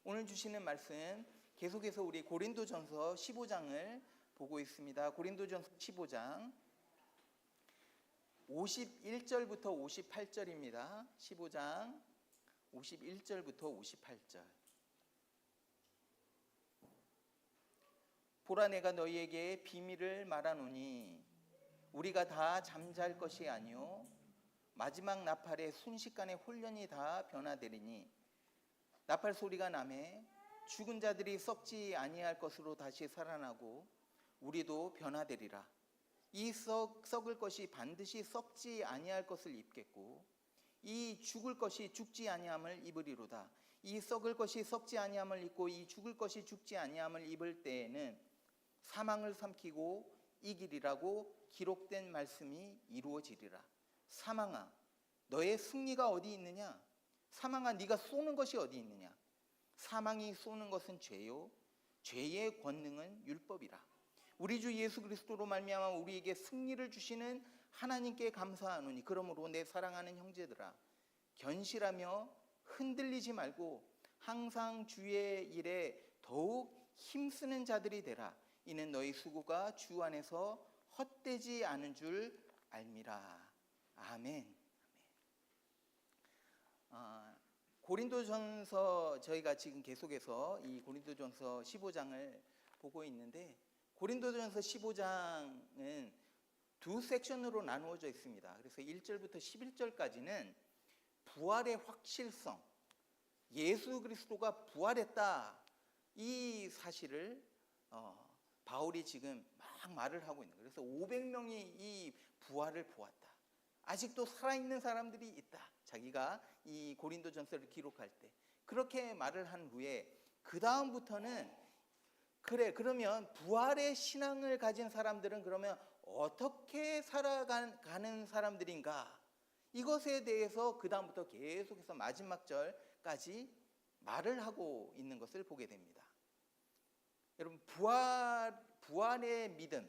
오늘 주시는 말씀 계속해서 우리 고린도전서 15장을 보고 있습니다. 고린도전서 15장 51절부터 58절입니다. 15장 51절부터 58절. 보라, 내가 너희에게 비밀을 말하노니 우리가 다 잠잘 것이 아니요 마지막 나팔의 순식간에 홀연히 다 변화되리니 나팔 소리가 나매 죽은 자들이 썩지 아니할 것으로 다시 살아나고 우리도 변화되리라. 이 썩을 것이 반드시 썩지 아니할 것을 입겠고 이 죽을 것이 죽지 아니함을 입으리로다. 이 썩을 것이 썩지 아니함을 입고 이 죽을 것이 죽지 아니함을 입을 때에는 사망을 삼키고 이기리라고 기록된 말씀이 이루어지리라. 사망아, 너의 승리가 어디 있느냐? 사망아, 네가 쏘는 것이 어디 있느냐? 사망이 쏘는 것은 죄요 죄의 권능은 율법이라. 우리 주 예수 그리스도로 말미암아 우리에게 승리를 주시는 하나님께 감사하노니 그러므로 내 사랑하는 형제들아, 견실하며 흔들리지 말고 항상 주의 일에 더욱 힘쓰는 자들이 되라. 이는 너희 수고가 주 안에서 헛되지 않은 줄 알미라. 아멘. 고린도전서 저희가 지금 계속해서 이 고린도전서 15장을 보고 있는데, 고린도전서 15장은 두 섹션으로 나누어져 있습니다. 그래서 1절부터 11절까지는 부활의 확실성, 예수 그리스도가 부활했다, 이 사실을 바울이 지금 막 말을 하고 있는 거예요. 그래서 500명이 이 부활을 보았다. 아직도 살아있는 사람들이 있다. 자기가 이 고린도전서를 기록할 때 그렇게 말을 한 후에 그 다음부터는 그래, 그러면 부활의 신앙을 가진 사람들은 그러면 어떻게 살아가는 사람들인가, 이것에 대해서 그 다음부터 계속해서 마지막 절까지 말을 하고 있는 것을 보게 됩니다. 여러분, 부활의 믿음,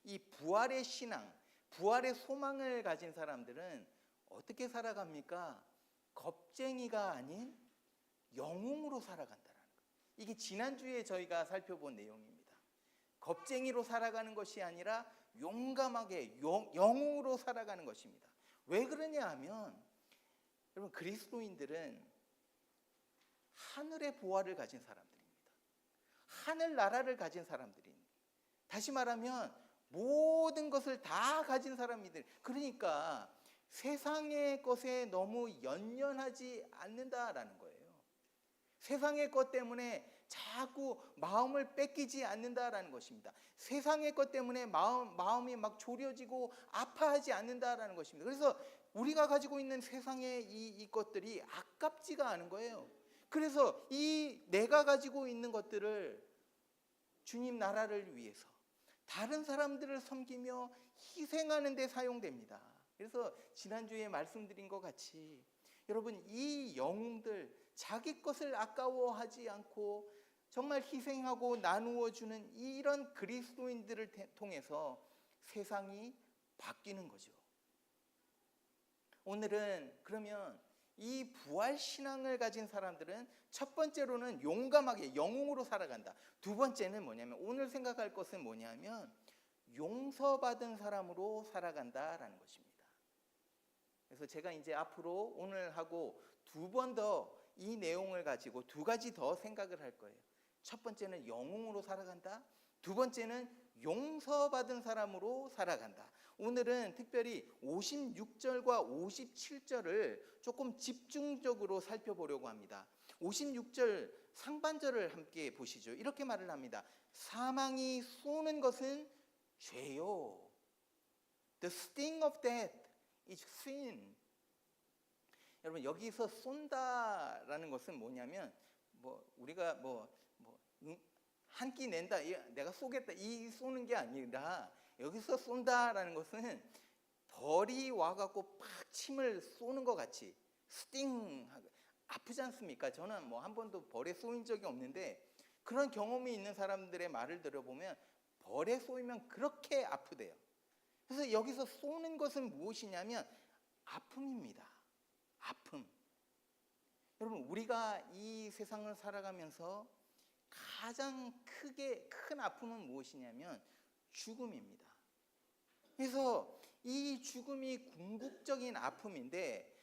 이 부활의 신앙, 부활의 소망을 가진 사람들은 어떻게 살아갑니까? 겁쟁이가 아닌 영웅으로 살아간다는 거예요. 이게 지난주에 저희가 살펴본 내용입니다. 겁쟁이로 살아가는 것이 아니라 용감하게 영웅으로 살아가는 것입니다. 왜 그러냐 하면, 여러분, 그리스도인들은 하늘의 보화를 가진 사람들입니다. 하늘 나라를 가진 사람들입니다. 다시 말하면 모든 것을 다 가진 사람이들. 그러니까 세상의 것에 너무 연연하지 않는다라는 거예요. 세상의 것 때문에 자꾸 마음을 뺏기지 않는다라는 것입니다. 세상의 것 때문에 마음이 막 졸여지고 아파하지 않는다라는 것입니다. 그래서 우리가 가지고 있는 세상의 이 것들이 아깝지가 않은 거예요. 그래서 이 내가 가지고 있는 것들을 주님 나라를 위해서 다른 사람들을 섬기며 희생하는 데 사용됩니다. 그래서 지난주에 말씀드린 것 같이 여러분, 이 영웅들, 자기 것을 아까워하지 않고 정말 희생하고 나누어 주는 이런 그리스도인들을 통해서 세상이 바뀌는 거죠. 오늘은 그러면 이 부활 신앙을 가진 사람들은 첫 번째로는 용감하게 영웅으로 살아간다. 두 번째는 뭐냐면, 오늘 생각할 것은 뭐냐면 용서받은 사람으로 살아간다라는 것입니다. 그래서 제가 이제 앞으로 오늘 하고 두 번 더 이 내용을 가지고 두 가지 더 생각을 할 거예요. 첫 번째는 영웅으로 살아간다. 두 번째는 용서받은 사람으로 살아간다. 오늘은 특별히 56절과 57절을 조금 집중적으로 살펴보려고 합니다. 56절 상반절을 함께 보시죠. 이렇게 말을 합니다. 사망이 쏘는 것은 죄요. The sting of death is sin. 여러분, 여기서 쏜다라는 것은 뭐냐면, 우리가 한 끼 낸다, 내가 쏘겠다, 이 쏘는 게 아니라, 여기서 쏜다라는 것은 벌이 와갖고 팍 침을 쏘는 것 같이 스팅, 아프지 않습니까? 저는 한 번도 벌에 쏘인 적이 없는데 그런 경험이 있는 사람들의 말을 들어보면 벌에 쏘이면 그렇게 아프대요. 그래서 여기서 쏘는 것은 무엇이냐면 아픔입니다. 아픔. 여러분, 우리가 이 세상을 살아가면서 가장 큰 아픔은 무엇이냐면 죽음입니다. 그래서 이 죽음이 궁극적인 아픔인데,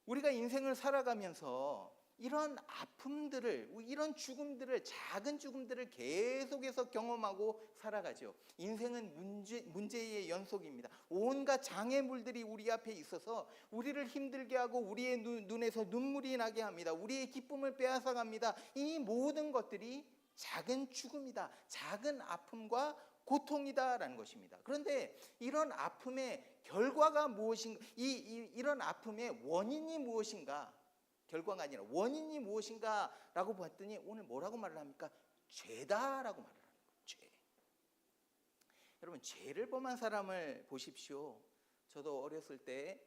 우리가 인생을 살아가면서 이런 아픔들을, 이런 죽음들을, 작은 죽음들을 계속해서 경험하고 살아가죠. 인생은 문제의 연속입니다. 온갖 장애물들이 우리 앞에 있어서 우리를 힘들게 하고 우리의 눈에서 눈물이 나게 합니다. 우리의 기쁨을 빼앗아갑니다. 이 모든 것들이 작은 죽음이다, 작은 아픔과 고통이다라는 것입니다. 그런데 이런 아픔의 결과가 무엇인가, 이런 아픔의 원인이 무엇인가, 결과가 아니라 원인이 무엇인가라고 봤더니 오늘 뭐라고 말을 합니까? 죄다라고 말을 하는 거예요. 죄. 여러분, 죄를 범한 사람을 보십시오. 저도 어렸을 때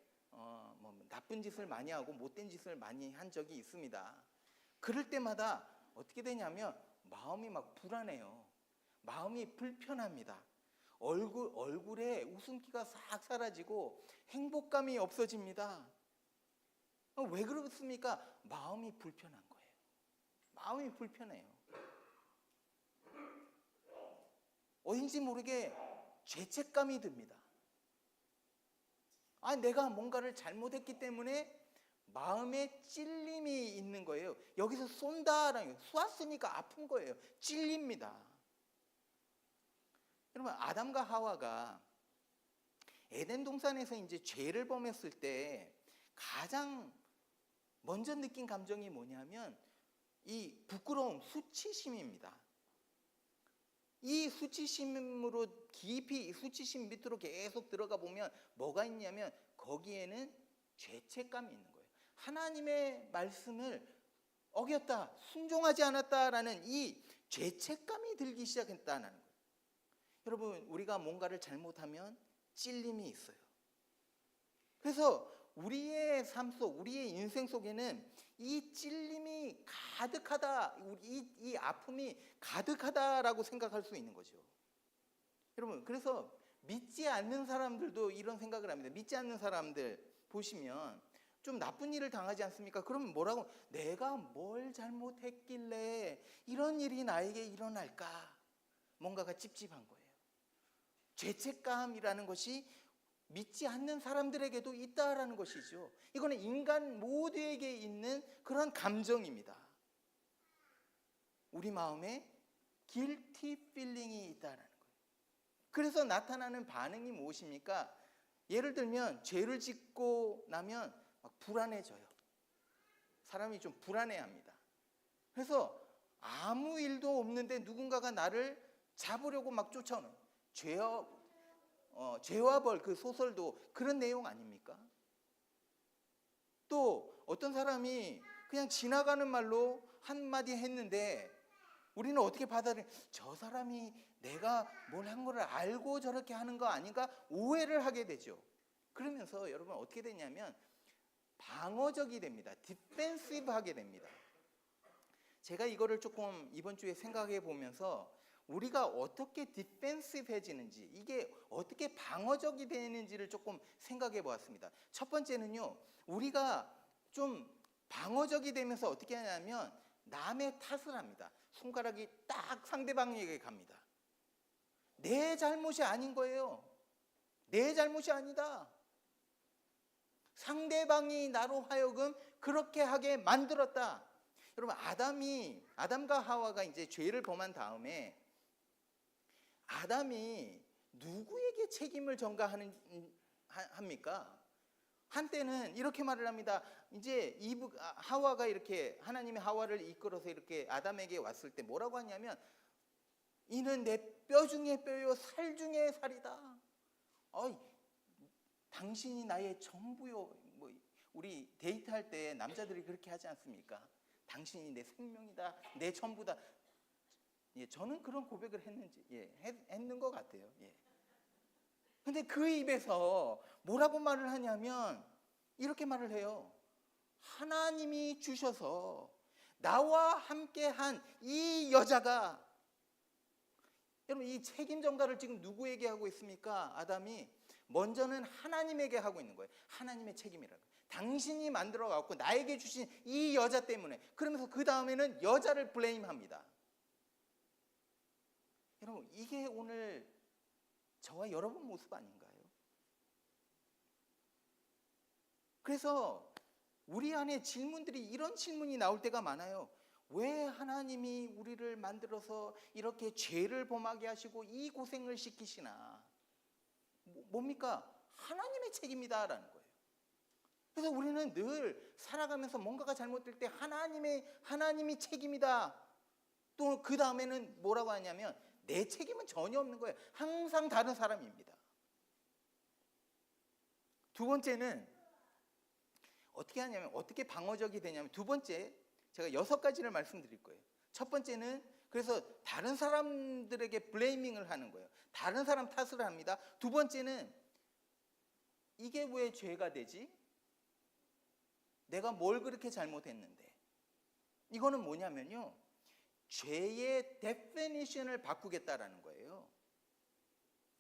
나쁜 짓을 많이 하고 못된 짓을 많이 한 적이 있습니다. 그럴 때마다 어떻게 되냐면 마음이 막 불안해요. 마음이 불편합니다. 얼굴에 웃음기가 싹 사라지고 행복감이 없어집니다. 왜 그렇습니까? 마음이 불편한 거예요. 마음이 불편해요. 어딘지 모르게 죄책감이 듭니다. 내가 뭔가를 잘못했기 때문에 마음에 찔림이 있는 거예요. 여기서 쏜다라는 거예요. 쏘았으니까 아픈 거예요. 찔립니다. 여러분, 아담과 하와가 에덴 동산에서 이제 죄를 범했을 때 가장 먼저 느낀 감정이 뭐냐면 이 부끄러움, 수치심입니다. 이 수치심으로 깊이, 수치심 밑으로 계속 들어가 보면 뭐가 있냐면 거기에는 죄책감이 있는 거예요. 하나님의 말씀을 어겼다, 순종하지 않았다라는 이 죄책감이 들기 시작했다는 거예요. 여러분, 우리가 뭔가를 잘못하면 찔림이 있어요. 그래서 우리의 삶 속, 우리의 인생 속에는 이 찔림이 가득하다, 이 아픔이 가득하다라고 생각할 수 있는 거죠. 여러분, 그래서 믿지 않는 사람들도 이런 생각을 합니다. 믿지 않는 사람들 보시면 좀 나쁜 일을 당하지 않습니까? 그러면 뭐라고? 내가 뭘 잘못했길래 이런 일이 나에게 일어날까? 뭔가가 찝찝한 거예요. 죄책감이라는 것이 믿지 않는 사람들에게도 있다라는 것이죠. 이거는 인간 모두에게 있는 그런 감정입니다. 우리 마음에 guilty feeling이 있다라는 거예요. 그래서 나타나는 반응이 무엇입니까? 예를 들면 죄를 짓고 나면 막 불안해져요. 사람이 좀 불안해합니다. 그래서 아무 일도 없는데 누군가가 나를 잡으려고 막 쫓아오는, 죄와 벌, 그 소설도 그런 내용 아닙니까? 또 어떤 사람이 그냥 지나가는 말로 한마디 했는데 우리는 어떻게 받아들여? 저 사람이 내가 뭘 한 거를 알고 저렇게 하는 거 아닌가? 오해를 하게 되죠. 그러면서 여러분 어떻게 되냐면 방어적이 됩니다. 디펜시브 하게 됩니다. 제가 이거를 조금 이번 주에 생각해 보면서 우리가 어떻게 디펜시브해지는지, 이게 어떻게 방어적이 되는지를 조금 생각해 보았습니다. 첫 번째는요, 우리가 좀 방어적이 되면서 어떻게 하냐면 남의 탓을 합니다. 손가락이 딱 상대방에게 갑니다. 내 잘못이 아닌 거예요. 내 잘못이 아니다. 상대방이 나로 하여금 그렇게 하게 만들었다. 여러분, 아담과 하와가 이제 죄를 범한 다음에 아담이 누구에게 책임을 전가합니까? 한때는 이렇게 말을 합니다. 이제 하와가 이렇게 하나님의 하와를 이끌어서 이렇게 아담에게 왔을 때 뭐라고 하냐면 이는 내 뼈 중에 뼈요 살 중에 살이다. 당신이 나의 전부요. 우리 데이트할 때 남자들이 그렇게 하지 않습니까? 당신이 내 생명이다, 내 전부다. 예, 저는 그런 고백을 했는 것 같아요. 예. 근데 그 입에서 뭐라고 말을 하냐면 이렇게 말을 해요. 하나님이 주셔서 나와 함께한 이 여자가, 여러분 이 책임 전가를 지금 누구에게 하고 있습니까? 아담이 먼저는 하나님에게 하고 있는 거예요. 하나님의 책임이라고. 당신이 만들어 갖고 나에게 주신 이 여자 때문에. 그러면서 그 다음에는 여자를 블레임합니다. 여러분, 이게 오늘 저와 여러분 모습 아닌가요? 그래서 우리 안에 질문들이, 이런 질문이 나올 때가 많아요. 왜 하나님이 우리를 만들어서 이렇게 죄를 범하게 하시고 이 고생을 시키시나? 뭡니까? 하나님의 책임이다라는 거예요. 그래서 우리는 늘 살아가면서 뭔가가 잘못될 때 하나님이 책임이다. 또 그 다음에는 뭐라고 하냐면 내 책임은 전혀 없는 거예요. 항상 다른 사람입니다. 두 번째는 어떻게 하냐면, 어떻게 방어적이 되냐면, 두 번째, 제가 6가지를 말씀드릴 거예요. 첫 번째는 그래서 다른 사람들에게 블레이밍을 하는 거예요. 다른 사람 탓을 합니다. 두 번째는 이게 왜 죄가 되지? 내가 뭘 그렇게 잘못했는데? 이거는 뭐냐면요, 죄의 데피니션을 바꾸겠다라는 거예요.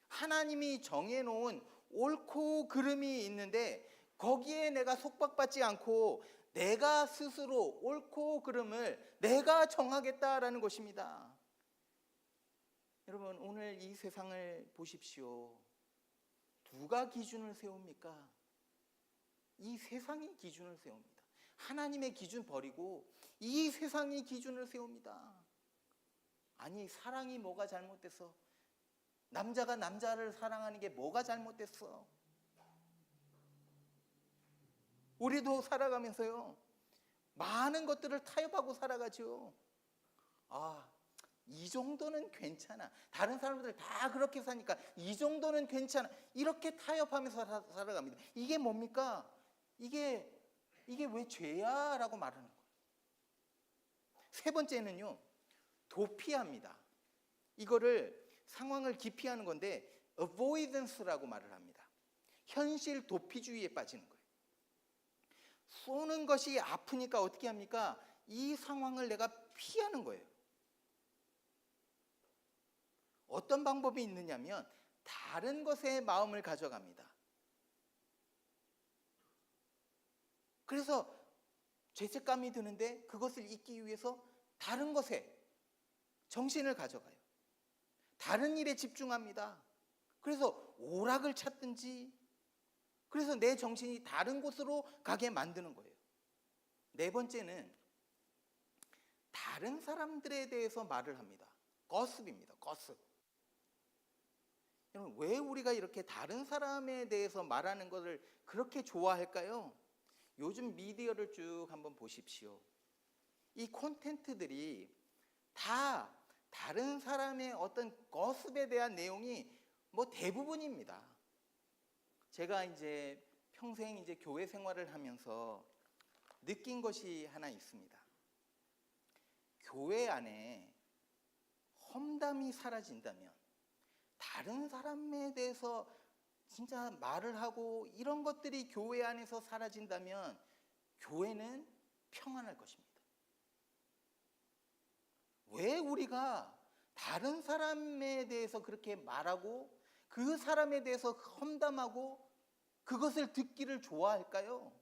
하나님이 정해놓은 옳고 그름이 있는데 거기에 내가 속박받지 않고 내가 스스로 옳고 그름을 내가 정하겠다라는 것입니다. 여러분, 오늘 이 세상을 보십시오. 누가 기준을 세웁니까? 이 세상이 기준을 세웁니다. 하나님의 기준 버리고 이 세상이 기준을 세웁니다. 아니, 사랑이 뭐가 잘못됐어? 남자가 남자를 사랑하는 게 뭐가 잘못됐어? 우리도 살아가면서요, 많은 것들을 타협하고 살아가죠. 이 정도는 괜찮아. 다른 사람들 다 그렇게 사니까 이 정도는 괜찮아. 이렇게 타협하면서 살아갑니다. 이게 뭡니까? 이게 왜 죄야? 라고 말하는 거예요. 세 번째는요, 도피합니다. 이거를 상황을 기피하는 건데 avoidance라고 말을 합니다. 현실 도피주의에 빠지는 거예요. 쏘는 것이 아프니까 어떻게 합니까? 이 상황을 내가 피하는 거예요. 어떤 방법이 있느냐면 다른 것에 마음을 가져갑니다. 그래서 죄책감이 드는데 그것을 잊기 위해서 다른 것에 정신을 가져가요. 다른 일에 집중합니다. 그래서 오락을 찾든지, 그래서 내 정신이 다른 곳으로 가게 만드는 거예요. 네 번째는 다른 사람들에 대해서 말을 합니다. 거습입니다. 거습. 여러분, 왜 우리가 이렇게 다른 사람에 대해서 말하는 것을 그렇게 좋아할까요? 요즘 미디어를 쭉 한번 보십시오. 이 콘텐츠들이 다 다른 사람의 어떤 거습에 대한 내용이 뭐 대부분입니다. 제가 이제 평생 이제 교회 생활을 하면서 느낀 것이 하나 있습니다. 교회 안에 험담이 사라진다면, 다른 사람에 대해서 진짜 말을 하고 이런 것들이 교회 안에서 사라진다면 교회는 평안할 것입니다. 왜 우리가 다른 사람에 대해서 그렇게 말하고 그 사람에 대해서 험담하고 그것을 듣기를 좋아할까요?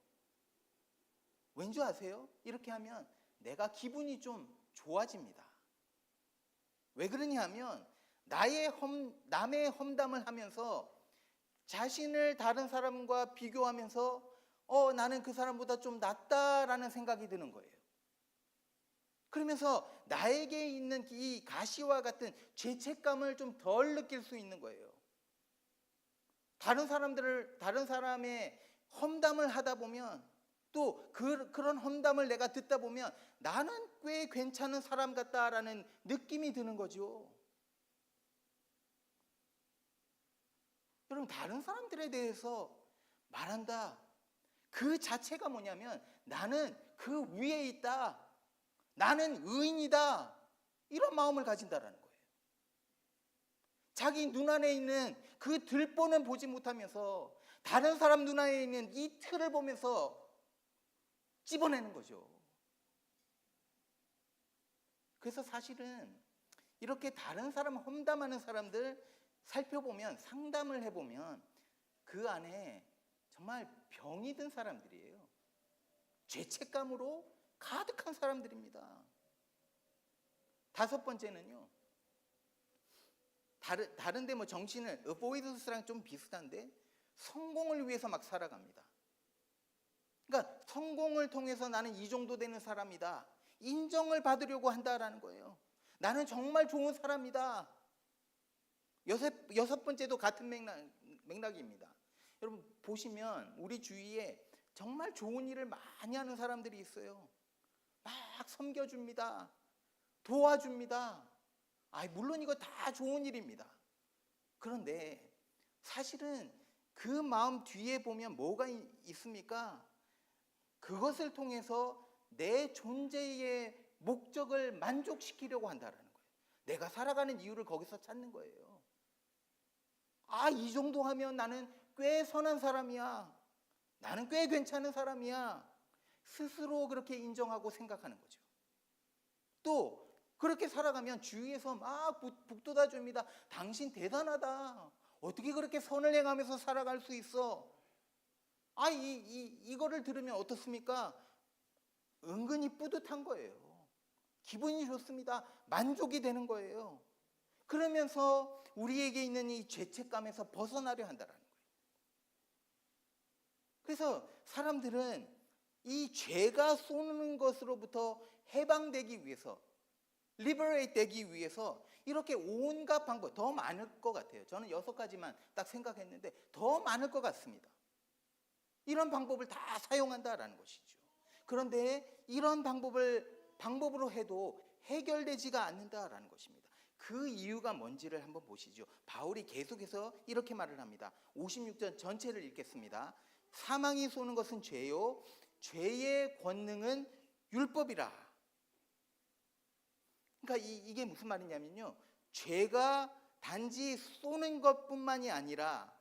왠지 아세요? 이렇게 하면 내가 기분이 좀 좋아집니다. 왜 그러냐 하면 남의 험담을 하면서 자신을 다른 사람과 비교하면서 나는 그 사람보다 좀 낫다라는 생각이 드는 거예요. 그러면서 나에게 있는 이 가시와 같은 죄책감을 좀 덜 느낄 수 있는 거예요. 다른 사람의 험담을 하다 보면, 또 그런 험담을 내가 듣다 보면 나는 꽤 괜찮은 사람 같다라는 느낌이 드는 거죠. 여러분, 다른 사람들에 대해서 말한다. 그 자체가 뭐냐면 나는 그 위에 있다. 나는 의인이다. 이런 마음을 가진다라는 거예요. 자기 눈 안에 있는 그 들보는 보지 못하면서 다른 사람 눈 안에 있는 이 틀을 보면서 찝어내는 거죠. 그래서 사실은 이렇게 다른 사람 험담하는 사람들 살펴보면, 상담을 해보면 그 안에 정말 병이 든 사람들이에요. 죄책감으로 가득한 사람들입니다. 다섯 번째는요. 다른데 뭐 정신을 어보이던스랑 좀 비슷한데 성공을 위해서 막 살아갑니다. 그러니까 성공을 통해서 나는 이 정도 되는 사람이다. 인정을 받으려고 한다라는 거예요. 나는 정말 좋은 사람이다. 여섯 번째도 같은 맥락입니다. 여러분 보시면 우리 주위에 정말 좋은 일을 많이 하는 사람들이 있어요. 막 섬겨줍니다. 도와줍니다. 물론 이거 다 좋은 일입니다. 그런데 사실은 그 마음 뒤에 보면 뭐가 있습니까? 그것을 통해서 내 존재의 목적을 만족시키려고 한다는 거예요. 내가 살아가는 이유를 거기서 찾는 거예요. 이 정도 하면 나는 꽤 선한 사람이야. 나는 꽤 괜찮은 사람이야. 스스로 그렇게 인정하고 생각하는 거죠. 또 그렇게 살아가면 주위에서 막 북돋아 줍니다. 당신 대단하다. 어떻게 그렇게 선을 행하면서 살아갈 수 있어? 이거를 들으면 어떻습니까? 은근히 뿌듯한 거예요. 기분이 좋습니다. 만족이 되는 거예요. 그러면서 우리에게 있는 이 죄책감에서 벗어나려 한다는 거예요. 그래서 사람들은 이 죄가 쏘는 것으로부터 해방되기 위해서, 리버레이트 되기 위해서 이렇게 온갖 방법, 더 많을 것 같아요. 저는 6가지만 딱 생각했는데 더 많을 것 같습니다. 이런 방법을 다 사용한다라는 것이죠. 그런데 이런 방법으로 해도 해결되지가 않는다라는 것입니다. 그 이유가 뭔지를 한번 보시죠. 바울이 계속해서 이렇게 말을 합니다. 56절 전체를 읽겠습니다. 사망이 쏘는 것은 죄요, 죄의 권능은 율법이라. 그러니까 이게 무슨 말이냐면요, 죄가 단지 쏘는 것뿐만이 아니라,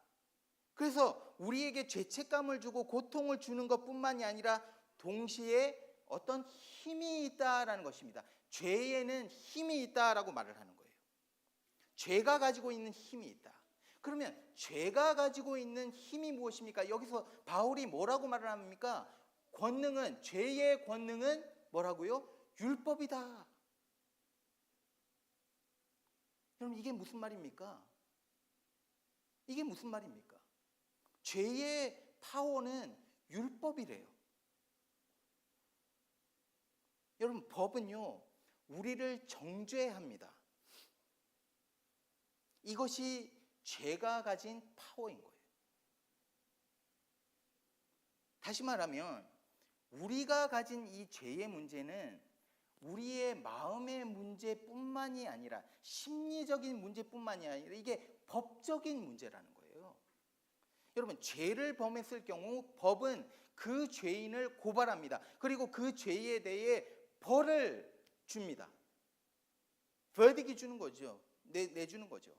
그래서 우리에게 죄책감을 주고 고통을 주는 것뿐만이 아니라 동시에 어떤 힘이 있다라는 것입니다. 죄에는 힘이 있다라고 말을 하는 거예요. 죄가 가지고 있는 힘이 있다. 그러면 죄가 가지고 있는 힘이 무엇입니까? 여기서 바울이 뭐라고 말을 합니까? 죄의 권능은 뭐라고요? 율법이다. 여러분 이게 무슨 말입니까? 이게 무슨 말입니까? 죄의 파워는 율법이래요. 여러분 법은요, 우리를 정죄합니다. 이것이 죄가 가진 파워인 거예요. 다시 말하면 우리가 가진 이 죄의 문제는 우리의 마음의 문제뿐만이 아니라 심리적인 문제뿐만이 아니라 이게 법적인 문제라는 거예요. 여러분 죄를 범했을 경우 법은 그 죄인을 고발합니다. 그리고 그 죄에 대해 벌을 줍니다. verdict 주는 거죠. 내주는 거죠.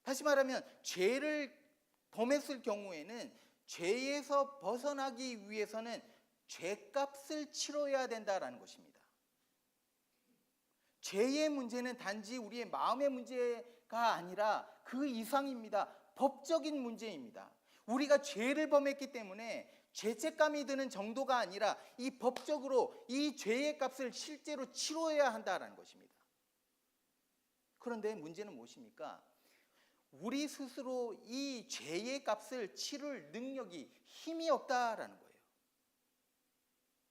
다시 말하면 죄를 범했을 경우에는 죄에서 벗어나기 위해서는 죄값을 치러야 된다라는 것입니다. 죄의 문제는 단지 우리의 마음의 문제가 아니라 그 이상입니다. 법적인 문제입니다. 우리가 죄를 범했기 때문에 죄책감이 드는 정도가 아니라 이 법적으로 이 죄의 값을 실제로 치러야 한다라는 것입니다. 그런데 문제는 무엇입니까? 우리 스스로 이 죄의 값을 치를 능력이, 힘이 없다라는 거예요.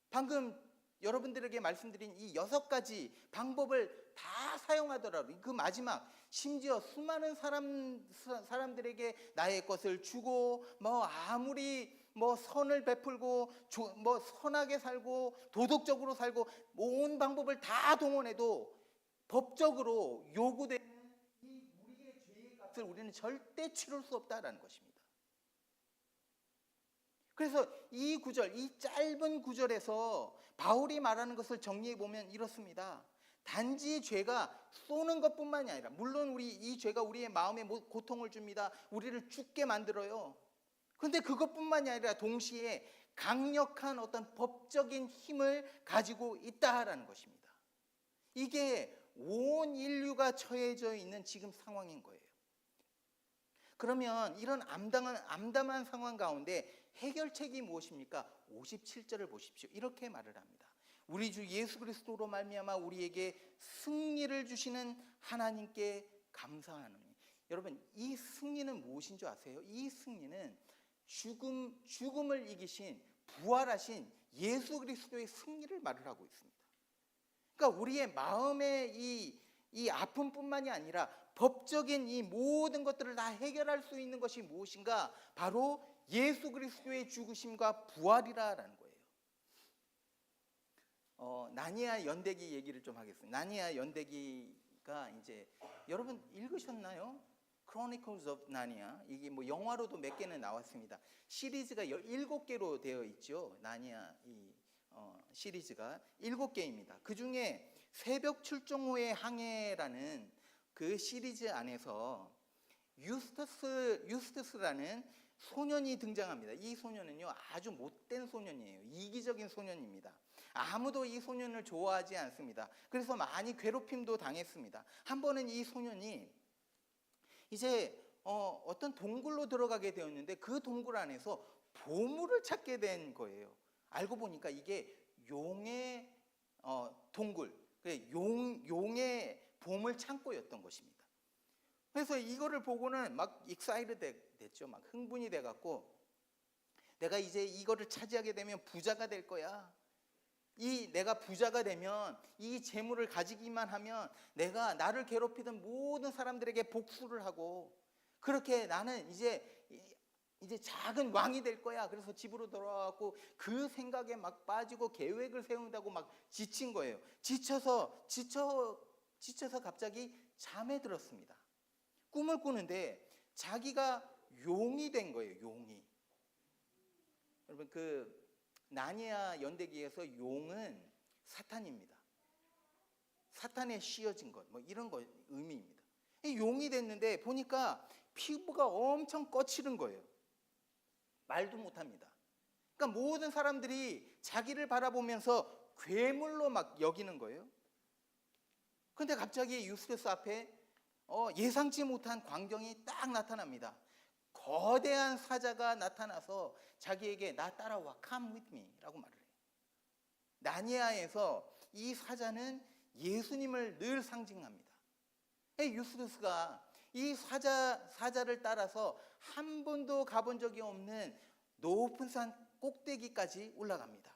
방금 여러분들에게 말씀드린 이 6가지 방법을 다 사용하더라도 그 마지막, 심지어 수많은 사람들에게 나의 것을 주고 아무리 선을 베풀고 선하게 살고 도덕적으로 살고 온 방법을 다 동원해도 법적으로 요구되는 이 우리의 죄의 값을 우리는 절대 치를 수 없다라는 것입니다. 그래서 이 구절, 이 짧은 구절에서 바울이 말하는 것을 정리해 보면 이렇습니다. 단지 죄가 쏘는 것뿐만이 아니라, 물론 이 죄가 우리의 마음에 고통을 줍니다. 우리를 죽게 만들어요. 그런데 그것뿐만이 아니라 동시에 강력한 어떤 법적인 힘을 가지고 있다라는 것입니다. 이게 온 인류가 처해져 있는 지금 상황인 거예요. 그러면 이런 암담한 상황 가운데 해결책이 무엇입니까? 57절을 보십시오. 이렇게 말을 합니다. 우리 주 예수 그리스도로 말미암아 우리에게 승리를 주시는 하나님께 감사하노니. 여러분, 이 승리는 무엇인 줄 아세요? 이 승리는 죽음을 이기신 부활하신 예수 그리스도의 승리를 말을 하고 있습니다. 그러니까 우리의 마음의 이 아픔뿐만이 아니라 법적인 이 모든 것들을 다 해결할 수 있는 것이 무엇인가? 바로 예수 그리스도의 죽으심과 부활이라는 거예요. 나니아 연대기 얘기를 좀 하겠습니다. 나니아 연대기가 이제 여러분 읽으셨나요? Chronicles of Narnia. 이게 뭐 영화로도 몇 개는 나왔습니다. 시리즈가 7개로 되어 있죠. 나니아 시리즈가 7개입니다. 그 중에 새벽 출정 후의 항해라는 그 시리즈 안에서 유스터스라는 소년이 등장합니다. 이 소년은요, 아주 못된 소년이에요. 이기적인 소년입니다. 아무도 이 소년을 좋아하지 않습니다. 그래서 많이 괴롭힘도 당했습니다. 한 번은 이 소년이 이제 어떤 동굴로 들어가게 되었는데 그 동굴 안에서 보물을 찾게 된 거예요. 알고 보니까 이게 용의 동굴, 용의 보물 창고였던 것입니다. 그래서 이거를 보고는 막 익사이드 됐죠. 막 흥분이 돼갖고 내가 이제 이거를 차지하게 되면 부자가 될 거야. 내가 부자가 되면 이 재물을 가지기만 하면 내가 나를 괴롭히던 모든 사람들에게 복수를 하고 그렇게 나는 이제 작은 왕이 될 거야. 그래서 집으로 돌아와갖고 그 생각에 막 빠지고 계획을 세운다고 막 지친 거예요. 지쳐서 갑자기 잠에 들었습니다. 꿈을 꾸는데 자기가 용이 된 거예요. 용이. 여러분, 그 나니아 연대기에서 용은 사탄입니다. 사탄에 씌어진 것, 뭐 이런 거 의미입니다. 용이 됐는데 보니까 피부가 엄청 거칠은 거예요. 말도 못합니다. 그러니까 모든 사람들이 자기를 바라보면서 괴물로 막 여기는 거예요. 그런데 갑자기 유스테스 앞에 예상치 못한 광경이 딱 나타납니다. 거대한 사자가 나타나서 자기에게 나 따라와, come with me 라고 말을 해요. 나니아에서 이 사자는 예수님을 늘 상징합니다. 유스테스가 이 사자를 따라서 한 번도 가본 적이 없는 높은 산 꼭대기까지 올라갑니다.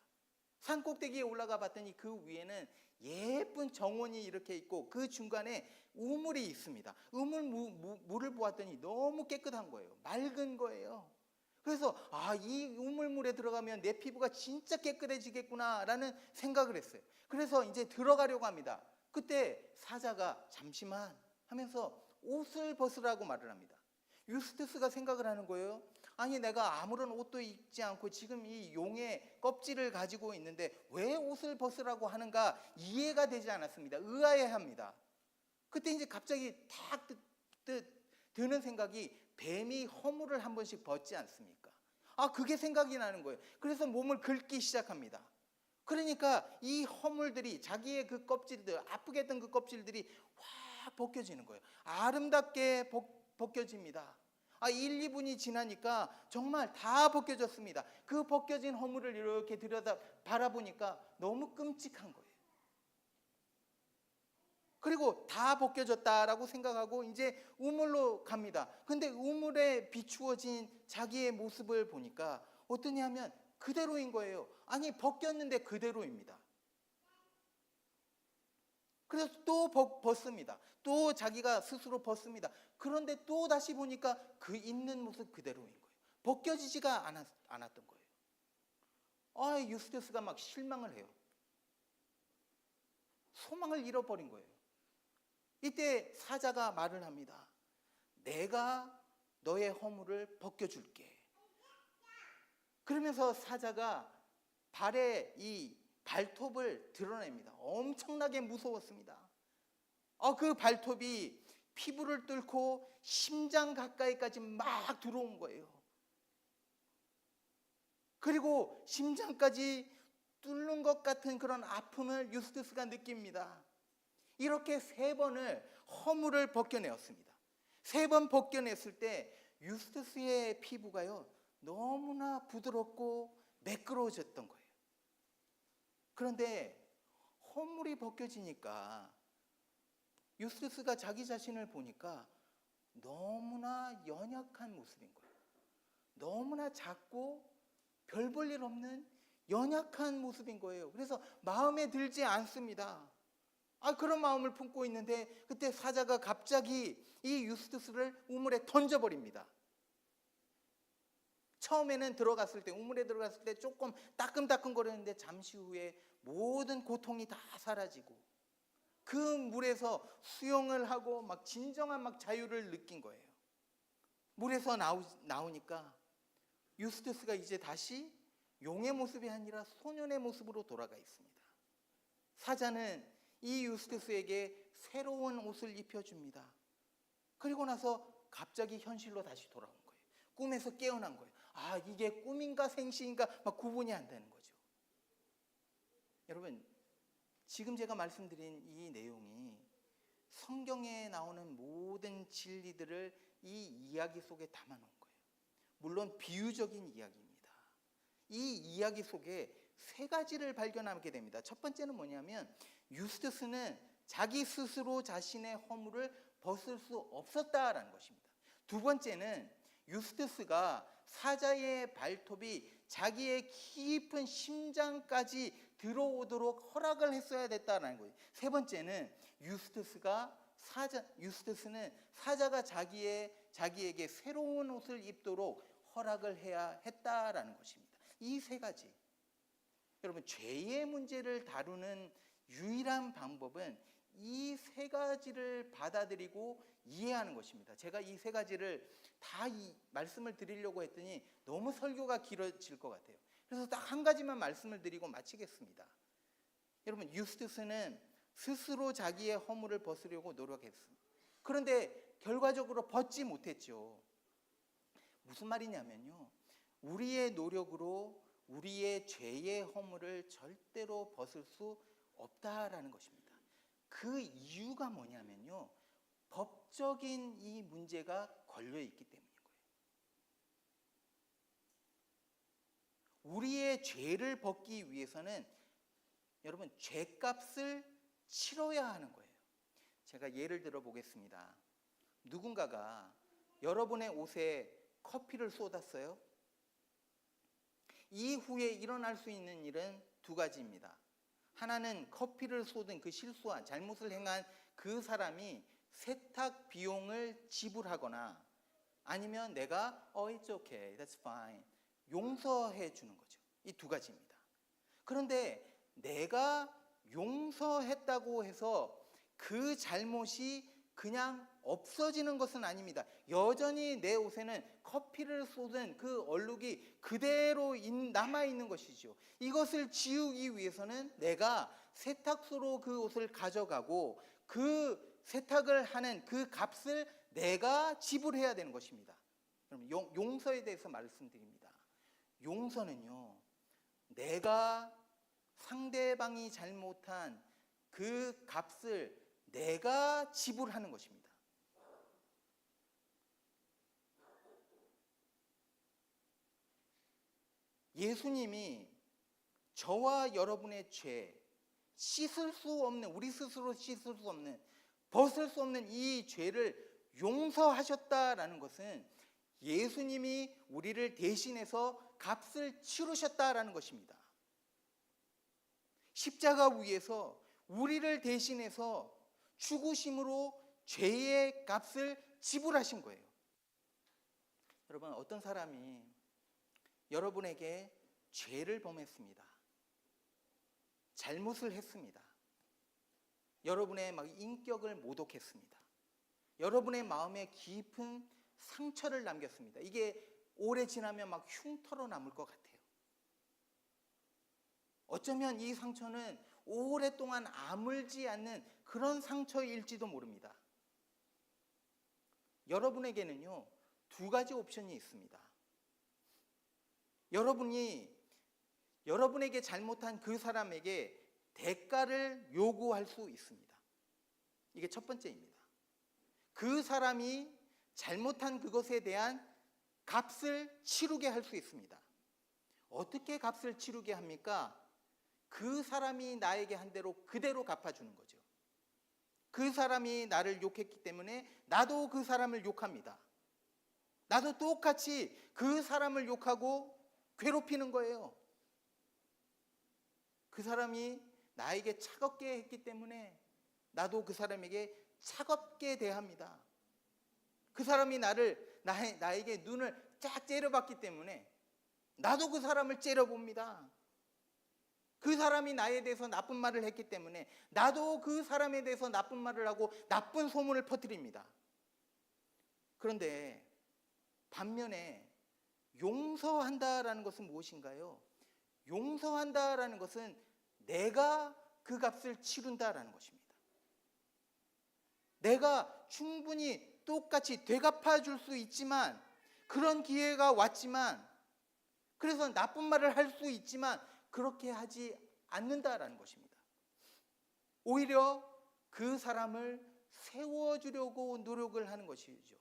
산 꼭대기에 올라가 봤더니 그 위에는 예쁜 정원이 이렇게 있고 그 중간에 우물이 있습니다. 물을 보았더니 너무 깨끗한 거예요. 맑은 거예요. 그래서 이 우물물에 들어가면 내 피부가 진짜 깨끗해지겠구나 라는 생각을 했어요. 그래서 이제 들어가려고 합니다. 그때 사자가 잠시만 하면서 옷을 벗으라고 말을 합니다. 유스테스가 생각을 하는 거예요. 아니, 내가 아무런 옷도 입지 않고 지금 이 용의 껍질을 가지고 있는데 왜 옷을 벗으라고 하는가 이해가 되지 않았습니다. 의아해합니다. 그때 이제 갑자기 탁 드는 생각이 뱀이 허물을 한 번씩 벗지 않습니까? 그게 생각이 나는 거예요. 그래서 몸을 긁기 시작합니다. 그러니까 이 허물들이 자기의 그 껍질들, 아프게 했던 그 껍질들이 확 벗겨지는 거예요. 아름답게 벗겨집니다. 1, 2분이 지나니까 정말 다 벗겨졌습니다. 그 벗겨진 허물을 이렇게 들여다 바라보니까 너무 끔찍한 거예요. 그리고 다 벗겨졌다라고 생각하고 이제 우물로 갑니다. 근데 우물에 비추어진 자기의 모습을 보니까 어떠냐면 그대로인 거예요. 아니, 벗겼는데 그대로입니다. 그래서 또 벗습니다. 또 자기가 스스로 벗습니다. 그런데 또 다시 보니까 그 있는 모습 그대로인 거예요. 벗겨지지가 않았던 거예요. 유스테스가 막 실망을 해요. 소망을 잃어버린 거예요. 이때 사자가 말을 합니다. 내가 너의 허물을 벗겨줄게. 그러면서 사자가 발에 이 발톱을 드러냅니다. 엄청나게 무서웠습니다. 그 발톱이 피부를 뚫고 심장 가까이까지 막 들어온 거예요. 그리고 심장까지 뚫는 것 같은 그런 아픔을 유스테스가 느낍니다. 이렇게 3번을 허물을 벗겨내었습니다. 3번 벗겨냈을 때 유스테스의 피부가요, 너무나 부드럽고 매끄러워졌던 거예요. 그런데 허물이 벗겨지니까 유스투스가 자기 자신을 보니까 너무나 연약한 모습인 거예요. 너무나 작고 별 볼 일 없는 연약한 모습인 거예요. 그래서 마음에 들지 않습니다. 그런 마음을 품고 있는데 그때 사자가 갑자기 이 유스투스를 우물에 던져버립니다. 처음에는 들어갔을 때, 우물에 들어갔을 때 조금 따끔따끔거렸는데 잠시 후에 모든 고통이 다 사라지고 그 물에서 수영을 하고 막 진정한 막 자유를 느낀 거예요. 물에서 나오니까 유스투스가 이제 다시 용의 모습이 아니라 소년의 모습으로 돌아가 있습니다. 사자는 이 유스투스에게 새로운 옷을 입혀줍니다. 그리고 나서 갑자기 현실로 다시 돌아온 거예요. 꿈에서 깨어난 거예요. 이게 꿈인가 생시인가 막 구분이 안 되는 거죠. 여러분, 지금 제가 말씀드린 이 내용이 성경에 나오는 모든 진리들을 이 이야기 속에 담아놓은 거예요. 물론 비유적인 이야기입니다. 이 이야기 속에 세 가지를 발견하게 됩니다. 첫 번째는 뭐냐면 유스투스는 자기 스스로 자신의 허물을 벗을 수 없었다라는 것입니다. 두 번째는 유스투스가 사자의 발톱이 자기의 깊은 심장까지 들어오도록 허락을 했어야 됐다는 거예요. 세 번째는 유스투스는 사자가 자기에게 새로운 옷을 입도록 허락을 해야 했다라는 것입니다. 이 세 가지. 여러분, 죄의 문제를 다루는 유일한 방법은 이 세 가지를 받아들이고 이해하는 것입니다. 제가 이 세 가지를 다 말씀을 드리려고 했더니 너무 설교가 길어질 것 같아요. 그래서 딱 한 가지만 말씀을 드리고 마치겠습니다. 여러분, 유스투스는 스스로 자기의 허물을 벗으려고 노력했습니다. 그런데 결과적으로 벗지 못했죠. 무슨 말이냐면요, 우리의 노력으로 우리의 죄의 허물을 절대로 벗을 수 없다라는 것입니다. 그 이유가 뭐냐면요, 법적인 이 문제가 걸려있기 때문인 거예요. 우리의 죄를 벗기 위해서는 여러분, 죄값을 치러야 하는 거예요. 제가 예를 들어 보겠습니다. 누군가가 여러분의 옷에 커피를 쏟았어요. 이후에 일어날 수 있는 일은 두 가지입니다. 하나는 커피를 쏟은 그 실수한 잘못을 행한 그 사람이 세탁 비용을 지불하거나 아니면 내가 it's okay, that's fine 용서해 주는 거죠. 이 두 가지입니다. 그런데 내가 용서했다고 해서 그 잘못이 그냥 없어지는 것은 아닙니다. 여전히 내 옷에는 커피를 쏟은 그 얼룩이 그대로 남아있는 것이죠. 이것을 지우기 위해서는 내가 세탁소로 그 옷을 가져가고 그 세탁을 하는 그 값을 내가 지불해야 되는 것입니다. 그럼 용서에 대해서 말씀드립니다. 용서는요, 내가 상대방이 잘못한 그 값을 내가 지불하는 것입니다. 예수님이 저와 여러분의 죄, 씻을 수 없는, 우리 스스로 씻을 수 없는, 벗을 수 없는 이 죄를 용서하셨다라는 것은 예수님이 우리를 대신해서 값을 치르셨다라는 것입니다. 십자가 위에서 우리를 대신해서 죽으심으로 죄의 값을 지불하신 거예요. 여러분, 어떤 사람이 여러분에게 죄를 범했습니다. 잘못을 했습니다. 여러분의 인격을 모독했습니다. 여러분의 마음에 깊은 상처를 남겼습니다. 이게 오래 지나면 흉터로 남을 것 같아요. 어쩌면 이 상처는 오랫동안 아물지 않는 그런 상처일지도 모릅니다. 여러분에게는요, 두 가지 옵션이 있습니다. 여러분에게 잘못한 그 사람에게 대가를 요구할 수 있습니다. 이게 첫 번째입니다. 그 사람이 잘못한 그것에 대한 값을 치르게 할 수 있습니다. 어떻게 값을 치르게 합니까? 그 사람이 나에게 한 대로 그대로 갚아주는 거죠. 그 사람이 나를 욕했기 때문에 나도 그 사람을 욕합니다. 나도 똑같이 그 사람을 욕하고 괴롭히는 거예요. 그 사람이 나에게 차갑게 했기 때문에 나도 그 사람에게 차갑게 대합니다. 그 사람이 나에게 눈을 쫙 째려봤기 때문에 나도 그 사람을 째려봅니다. 그 사람이 나에 대해서 나쁜 말을 했기 때문에 나도 그 사람에 대해서 나쁜 말을 하고 나쁜 소문을 퍼뜨립니다. 그런데 반면에 용서한다라는 것은 무엇인가요? 용서한다라는 것은 내가 그 값을 치른다라는 것입니다. 내가 충분히 똑같이 되갚아 줄 수 있지만, 그런 기회가 왔지만, 그래서 나쁜 말을 할 수 있지만 그렇게 하지 않는다라는 것입니다. 오히려 그 사람을 세워주려고 노력을 하는 것이죠.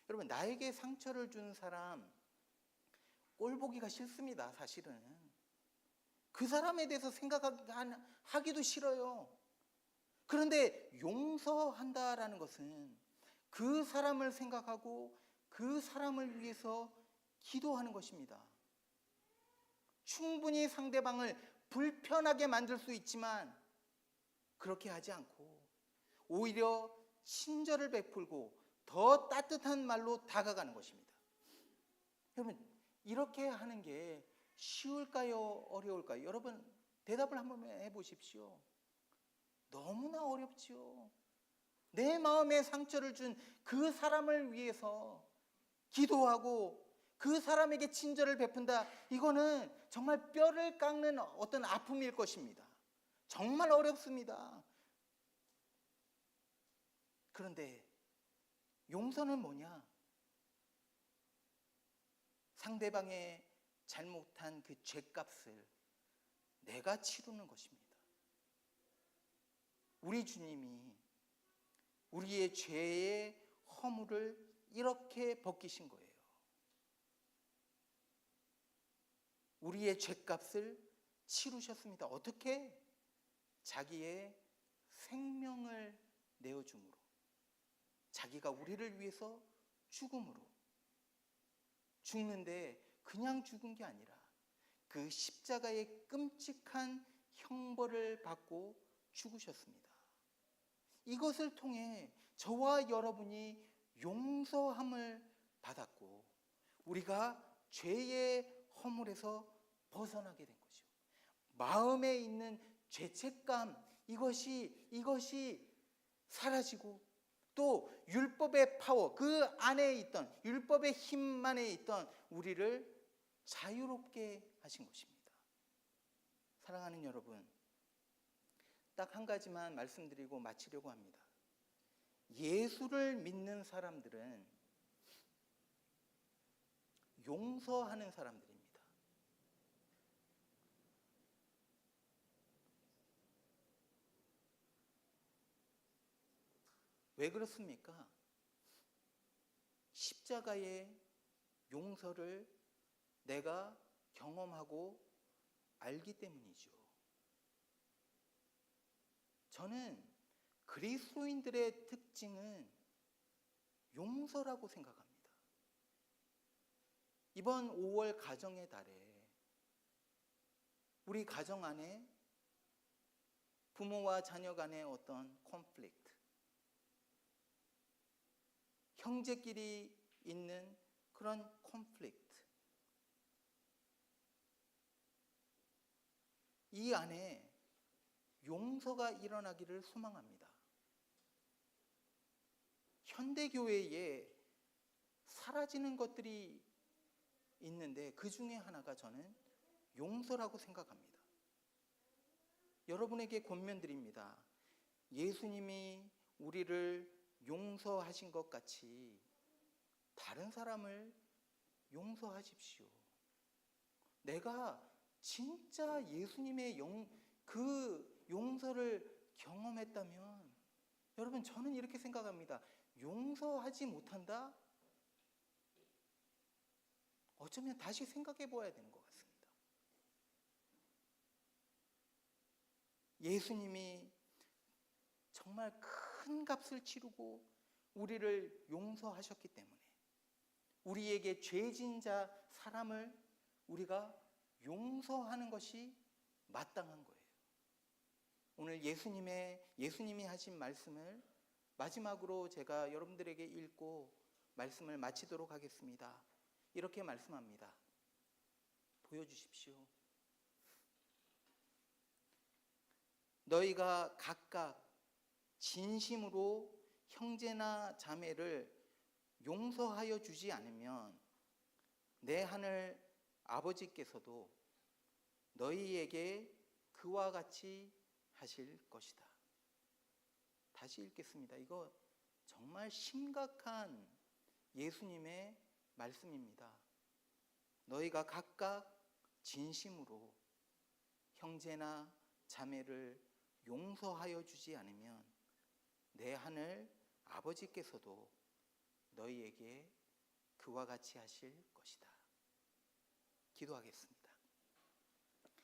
여러분, 나에게 상처를 준 사람 꼴 보기가 싫습니다. 사실은 그 사람에 대해서 생각하기도 싫어요. 그런데 용서한다라는 것은 그 사람을 생각하고 그 사람을 위해서 기도하는 것입니다. 충분히 상대방을 불편하게 만들 수 있지만 그렇게 하지 않고 오히려 친절을 베풀고 더 따뜻한 말로 다가가는 것입니다. 여러분, 이렇게 하는 게 쉬울까요? 어려울까요? 여러분, 대답을 한번 해보십시오. 너무나 어렵지요. 내 마음에 상처를 준 그 사람을 위해서 기도하고 그 사람에게 친절을 베푼다. 이거는 정말 뼈를 깎는 어떤 아픔일 것입니다. 정말 어렵습니다. 그런데 용서는 뭐냐? 상대방의 잘못한 그 죄값을 내가 치르는 것입니다. 우리 주님이 우리의 죄의 허물을 이렇게 벗기신 거예요. 우리의 죄값을 치르셨습니다. 어떻게? 자기의 생명을 내어줌으로, 자기가 우리를 위해서 죽음으로, 죽는데 그냥 죽은 게 아니라 그 십자가의 끔찍한 형벌을 받고 죽으셨습니다. 이것을 통해 저와 여러분이 용서함을 받았고 우리가 죄의 허물에서 벗어나게 된 거죠. 마음에 있는 죄책감, 이것이 사라지고 또 율법의 파워, 그 안에 있던 율법의 힘 안에 있던 우리를 자유롭게 하신 것입니다. 사랑하는 여러분, 딱 한 가지만 말씀드리고 마치려고 합니다. 예수를 믿는 사람들은 용서하는 사람들입니다. 왜 그렇습니까? 십자가의 용서를 내가 경험하고 알기 때문이죠. 저는 그리스도인들의 특징은 용서라고 생각합니다. 이번 5월 가정의 달에 우리 가정 안에 부모와 자녀 간의 어떤 콘플릭트, 형제끼리 있는 그런 콘플릭트, 이 안에 용서가 일어나기를 소망합니다. 현대교회에 사라지는 것들이 있는데 그 중에 하나가 저는 용서라고 생각합니다. 여러분에게 권면드립니다. 예수님이 우리를 용서하신 것 같이 다른 사람을 용서하십시오. 내가 진짜 예수님의 그 용서를 경험했다면, 여러분, 저는 이렇게 생각합니다. 용서하지 못한다? 어쩌면 다시 생각해 보아야 되는 것 같습니다. 예수님이 정말 큰 값을 치르고 우리를 용서하셨기 때문에 우리에게 죄진 자 사람을 우리가 용서하는 것이 마땅한 거예요. 오늘 예수님이 하신 말씀을 마지막으로 제가 여러분들에게 읽고 말씀을 마치도록 하겠습니다. 이렇게 말씀합니다. 보여주십시오. 너희가 각각 진심으로 형제나 자매를 용서하여 주지 않으면 내 하늘 아버지께서도 너희에게 그와 같이 하실 것이다. 다시 읽겠습니다. 이거 정말 심각한 예수님의 말씀입니다. 너희가 각각 진심으로 형제나 자매를 용서하여 주지 않으면 내 하늘 아버지께서도 너희에게 그와 같이 하실 것이다. 기도하겠습니다.